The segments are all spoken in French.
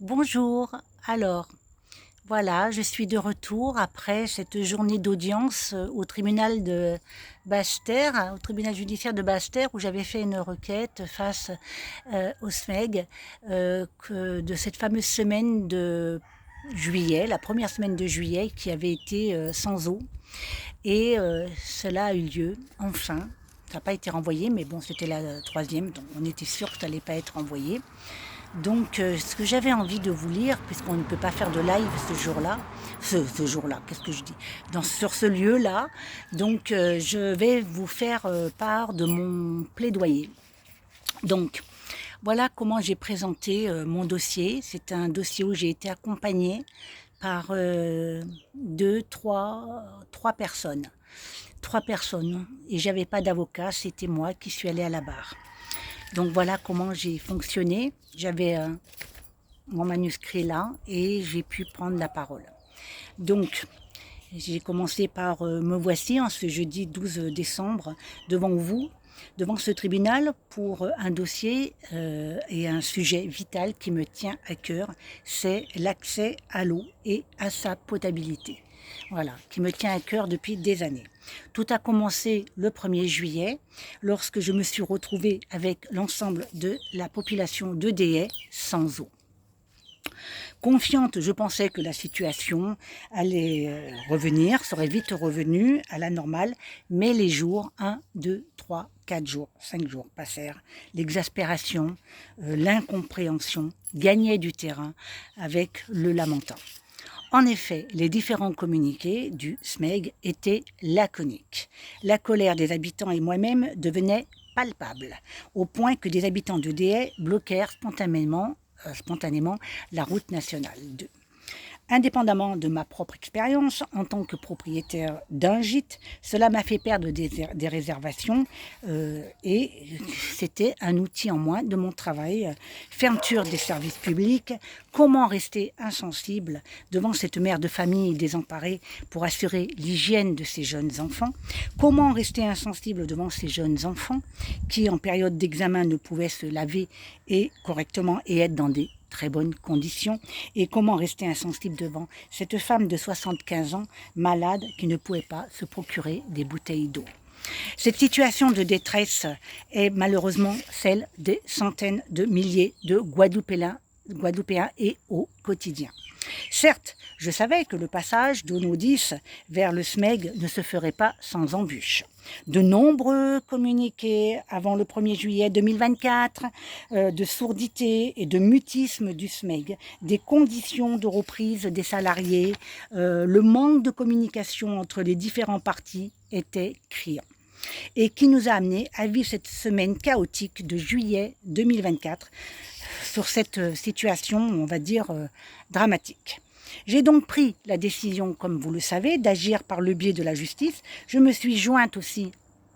Bonjour, alors voilà, je suis de retour après cette journée d'audience au tribunal de Basse-Terre, au tribunal judiciaire de Basse-Terre où j'avais fait une requête face au SMEG de cette fameuse semaine de juillet, la première semaine de juillet qui avait été sans eau. Et cela a eu lieu, enfin. Ça n'a pas été renvoyé, mais bon, c'était la troisième, donc on était sûr que ça n'allait pas être renvoyé. Donc, ce que j'avais envie de vous lire, puisqu'on ne peut pas faire de live ce jour-là, ce jour-là, qu'est-ce que je dis, sur ce lieu-là, donc je vais vous faire part de mon plaidoyer. Donc, voilà comment j'ai présenté mon dossier. C'est un dossier où j'ai été accompagnée par trois personnes. Trois personnes. Et j'avais pas d'avocat, c'était moi qui suis allée à la barre. Donc voilà comment j'ai fonctionné. J'avais mon manuscrit là et j'ai pu prendre la parole. Donc j'ai commencé par me voici en ce jeudi 12 décembre devant vous, devant ce tribunal pour un dossier et un sujet vital qui me tient à cœur, c'est l'accès à l'eau et à sa potabilité. Voilà, qui me tient à cœur depuis des années. Tout a commencé le 1er juillet, lorsque je me suis retrouvée avec l'ensemble de la population de Déhay sans eau. Confiante, je pensais que la situation allait revenir, serait vite revenue à la normale, mais les jours, 1, 2, 3, 4 jours, 5 jours passèrent. L'exaspération, l'incompréhension gagnaient du terrain avec le lamentin. En effet, les différents communiqués du SMEG étaient laconiques. La colère des habitants et moi-même devenaient palpables, au point que des habitants de Déhay bloquèrent spontanément la route nationale 2. Indépendamment de ma propre expérience en tant que propriétaire d'un gîte, cela m'a fait perdre des réservations et c'était un outil en moins de mon travail. Fermeture des services publics, comment rester insensible devant cette mère de famille désemparée pour assurer l'hygiène de ses jeunes enfants? Comment rester insensible devant ces jeunes enfants qui, en période d'examen, ne pouvaient se laver correctement et être dans des très bonnes conditions, et comment rester insensible devant cette femme de 75 ans malade qui ne pouvait pas se procurer des bouteilles d'eau. Cette situation de détresse est malheureusement celle des centaines de milliers de Guadeloupéens et au quotidien. Certes, je savais que le passage d'Ono 10 vers le SMEG ne se ferait pas sans embûches. De nombreux communiqués avant le 1er juillet 2024, de sourdité et de mutisme du SMEG, des conditions de reprise des salariés, le manque de communication entre les différents partis était criant. Et qui nous a amené à vivre cette semaine chaotique de juillet 2024 sur cette situation, on va dire, dramatique. J'ai donc pris la décision, comme vous le savez, d'agir par le biais de la justice. Je me suis jointe aussi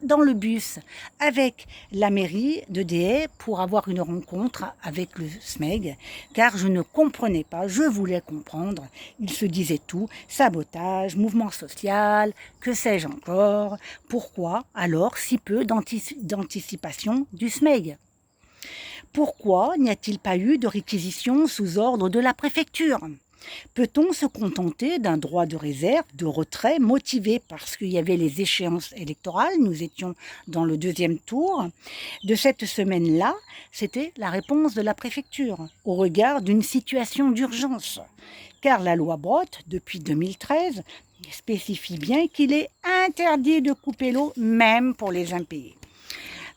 dans le bus avec la mairie de Déhay pour avoir une rencontre avec le SMEG, car je ne comprenais pas, je voulais comprendre. Ils se disaient tout, sabotage, mouvement social, que sais-je encore. Pourquoi alors si peu d'anticipation du SMEG ? Pourquoi n'y a-t-il pas eu de réquisition sous ordre de la préfecture ? Peut-on se contenter d'un droit de réserve, de retrait, motivé parce qu'il y avait les échéances électorales, nous étions dans le deuxième tour de cette semaine-là? C'était la réponse de la préfecture, au regard d'une situation d'urgence. Car la loi Brottes, depuis 2013, spécifie bien qu'il est interdit de couper l'eau, même pour les impayés.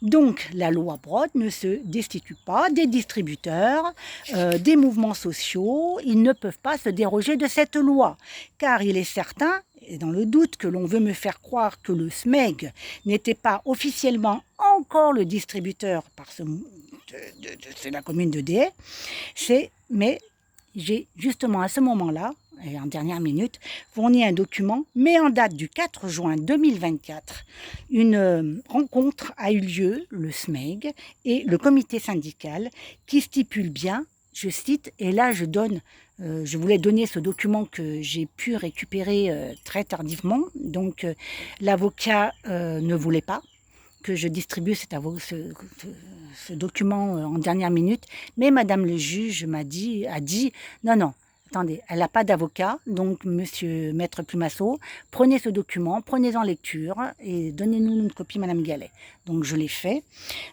Donc, la loi Brottes ne se destitue pas des distributeurs, des mouvements sociaux. Ils ne peuvent pas se déroger de cette loi, car il est certain, et dans le doute que l'on veut me faire croire que le SMEG n'était pas officiellement encore le distributeur c'est la commune de Déhay, mais j'ai justement à ce moment-là, et en dernière minute, fourni un document, mais en date du 4 juin 2024, une rencontre a eu lieu, le SMEG et le comité syndical, qui stipule bien, je cite, et là je voulais donner ce document que j'ai pu récupérer très tardivement, donc l'avocat ne voulait pas, que je distribue ce document en dernière minute, mais Madame le juge a dit non, non, attendez, elle n'a pas d'avocat, donc Monsieur Maître Plumasso, prenez ce document, prenez-en lecture et donnez-nous une copie, Madame Gallet. Donc je l'ai fait.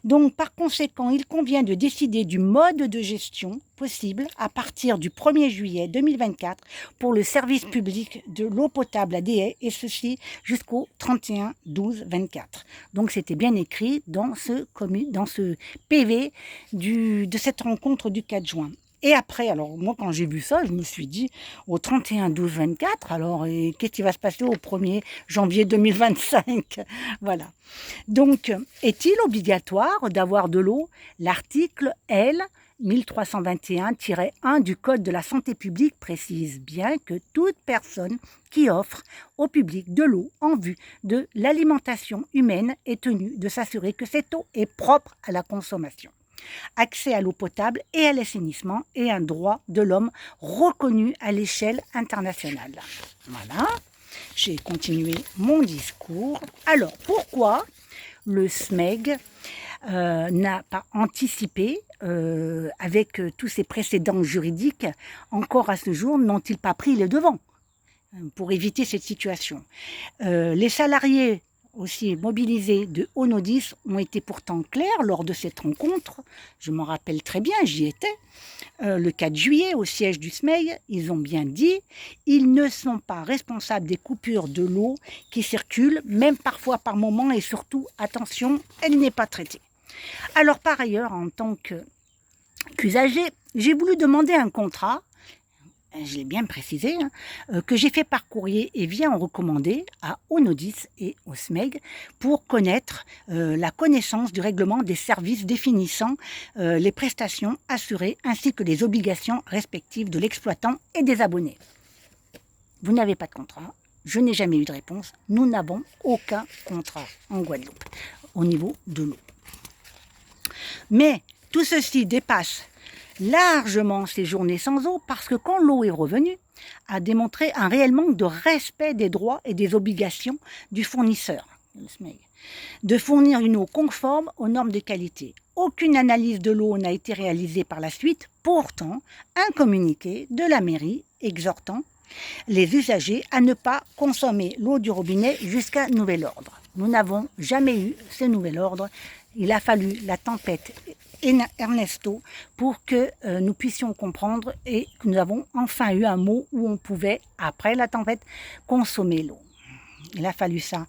Donc par conséquent, il convient de décider du mode de gestion possible à partir du 1er juillet 2024 pour le service public de l'eau potable à Déhay, et ceci jusqu'au 31/12/24. Donc c'était bien écrit dans ce PV de cette rencontre du 4 juin. Et après, alors moi quand j'ai vu ça, je me suis dit au 31/12/24, alors qu'est-ce qui va se passer au 1er janvier 2025? Voilà. Donc, est-il obligatoire d'avoir de l'eau? L'article L 1321-1 du Code de la santé publique précise bien que toute personne qui offre au public de l'eau en vue de l'alimentation humaine est tenue de s'assurer que cette eau est propre à la consommation. Accès à l'eau potable et à l'assainissement est un droit de l'homme reconnu à l'échelle internationale. Voilà, j'ai continué mon discours. Alors, pourquoi le SMEG n'a pas anticipé avec tous ces précédents juridiques, encore à ce jour, n'ont-ils pas pris les devants pour éviter cette situation? Les salariés aussi mobilisés de Onodis ont été pourtant clairs lors de cette rencontre. Je m'en rappelle très bien, j'y étais. Le 4 juillet, au siège du SMEG, ils ont bien dit « Ils ne sont pas responsables des coupures de l'eau qui circulent, même parfois par moment, et surtout, attention, elle n'est pas traitée. » Alors par ailleurs, en tant qu'usager, j'ai voulu demander un contrat, je l'ai bien précisé, que j'ai fait par courrier et via en recommandé à Onodis et au SMEG pour connaître la connaissance du règlement des services définissant les prestations assurées ainsi que les obligations respectives de l'exploitant et des abonnés. Vous n'avez pas de contrat, je n'ai jamais eu de réponse, nous n'avons aucun contrat en Guadeloupe au niveau de l'eau. Mais tout ceci dépasse largement ces journées sans eau parce que quand l'eau est revenue, a démontré un réel manque de respect des droits et des obligations du fournisseur, le SMEG, de fournir une eau conforme aux normes de qualité. Aucune analyse de l'eau n'a été réalisée par la suite, pourtant un communiqué de la mairie exhortant les usagers à ne pas consommer l'eau du robinet jusqu'à nouvel ordre. Nous n'avons jamais eu ce nouvel ordre. Il a fallu la tempête Ernesto pour que nous puissions comprendre et que nous avons enfin eu un mot où on pouvait, après la tempête, consommer l'eau. Il a fallu ça.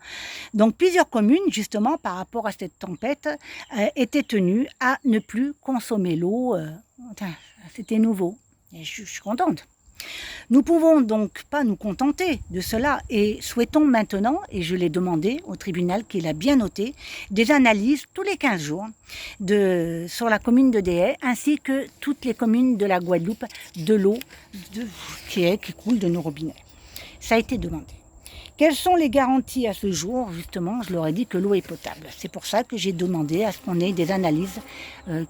Donc plusieurs communes, justement, par rapport à cette tempête, étaient tenues à ne plus consommer l'eau. C'était nouveau. Et je suis contente. Nous ne pouvons donc pas nous contenter de cela et souhaitons maintenant, et je l'ai demandé au tribunal qui l'a bien noté, des analyses tous les 15 jours sur la commune de Déhay ainsi que toutes les communes de la Guadeloupe de l'eau qui coule de nos robinets. Ça a été demandé. Quelles sont les garanties à ce jour? Justement, je leur ai dit que l'eau est potable. C'est pour ça que j'ai demandé à ce qu'on ait des analyses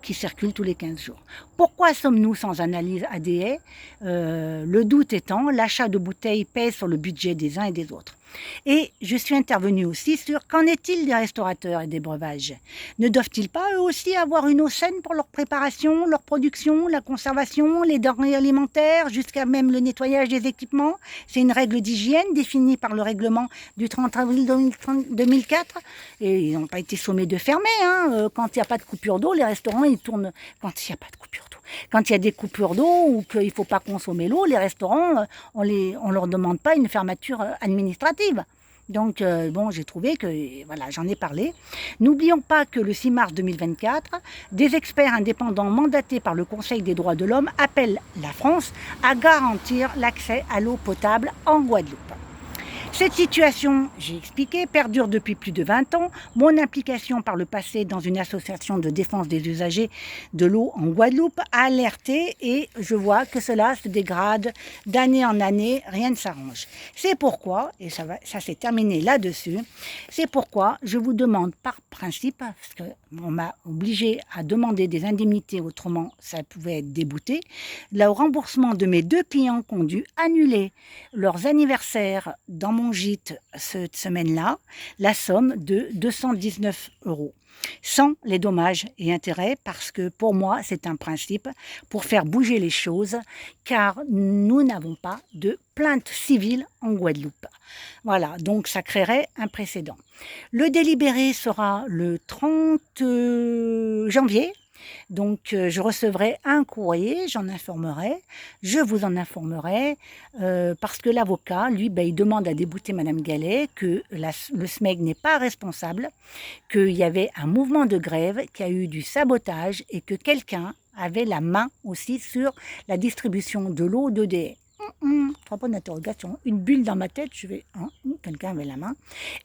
qui circulent tous les 15 jours. Pourquoi sommes-nous sans analyse à Déhay? Le doute étant, l'achat de bouteilles pèse sur le budget des uns et des autres. Et je suis intervenue aussi sur qu'en est-il des restaurateurs et des breuvages? Ne doivent-ils pas eux aussi avoir une eau saine pour leur préparation, leur production, la conservation, les denrées alimentaires, jusqu'à même le nettoyage des équipements? C'est une règle d'hygiène définie par le règlement du 30 avril 2004 et ils n'ont pas été sommés de fermer. Quand il n'y a pas de coupure d'eau, les restaurants ils tournent. Quand il n'y a pas de coupure d'eau. Quand il y a des coupures d'eau ou qu'il ne faut pas consommer l'eau, les restaurants, on leur demande pas une fermeture administrative. Donc, bon, j'ai trouvé que, voilà, j'en ai parlé. N'oublions pas que le 6 mars 2024, des experts indépendants mandatés par le Conseil des droits de l'homme appellent la France à garantir l'accès à l'eau potable en Guadeloupe. Cette situation, j'ai expliqué, perdure depuis plus de 20 ans. Mon implication par le passé dans une association de défense des usagers de l'eau en Guadeloupe a alerté et je vois que cela se dégrade d'année en année, rien ne s'arrange. C'est pourquoi, et ça s'est terminé là-dessus, c'est pourquoi je vous demande par principe, parce que on m'a obligé à demander des indemnités, autrement ça pouvait être débouté. Le remboursement de mes 2 clients qui ont dû annuler leurs anniversaires dans mon gîte cette semaine-là, la somme de 219 €, sans les dommages et intérêts, parce que pour moi, c'est un principe pour faire bouger les choses, car nous n'avons pas de plainte civile en Guadeloupe. Voilà, donc ça créerait un précédent. Le délibéré sera le 30 janvier. Donc, je recevrai un courrier, j'en informerai, je vous en informerai, parce que l'avocat, lui, il demande à débouter Madame Gallet, que le SMEG n'est pas responsable, qu'il y avait un mouvement de grève, qu'il y a eu du sabotage et que quelqu'un avait la main aussi sur la distribution de l'eau d'EDF. 3 points d'interrogation, une bulle dans ma tête, je vais, quelqu'un avait la main.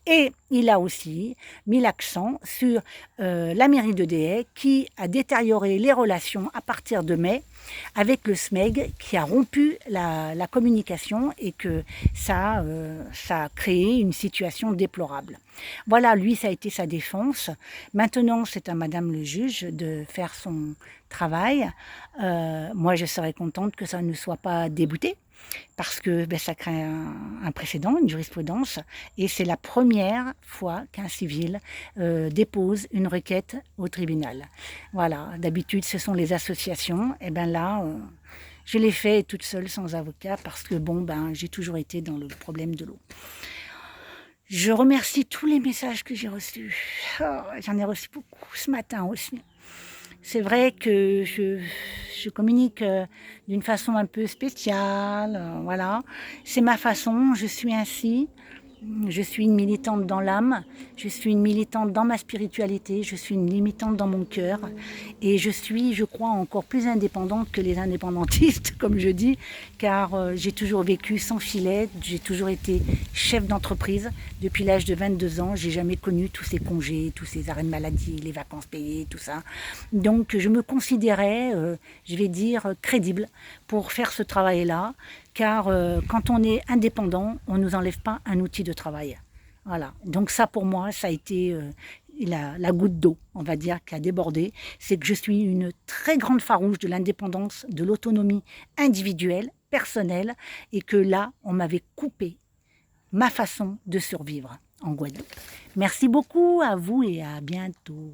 Et il a aussi mis l'accent sur la mairie de Déhay qui a détérioré les relations à partir de mai avec le SMEG, qui a rompu la communication et que ça a créé une situation déplorable. Voilà, lui, ça a été sa défense. Maintenant, c'est à Madame le juge de faire son travail. Moi, je serais contente que ça ne soit pas débouté, parce que ça crée un précédent, une jurisprudence, et c'est la première fois qu'un civil dépose une requête au tribunal. Voilà, d'habitude ce sont les associations, et bien là, je l'ai fait toute seule sans avocat, parce que j'ai toujours été dans le problème de l'eau. Je remercie tous les messages que j'ai reçus. J'en ai reçu beaucoup ce matin aussi. C'est vrai que je communique d'une façon un peu spéciale, voilà. C'est ma façon, je suis ainsi. Je suis une militante dans l'âme, je suis une militante dans ma spiritualité, je suis une militante dans mon cœur. Et je suis, je crois, encore plus indépendante que les indépendantistes, comme je dis, car j'ai toujours vécu sans filet, j'ai toujours été chef d'entreprise. Depuis l'âge de 22 ans, j'ai jamais connu tous ces congés, tous ces arrêts de maladie, les vacances payées, tout ça. Donc je me considérais, je vais dire, crédible pour faire ce travail-là, car quand on est indépendant, on ne nous enlève pas un outil de travail. Voilà. Donc ça, pour moi, ça a été la goutte d'eau, on va dire, qui a débordé. C'est que je suis une très grande farouche de l'indépendance, de l'autonomie individuelle, personnelle, et que là, on m'avait coupé ma façon de survivre en Guadeloupe. Merci beaucoup à vous et à bientôt.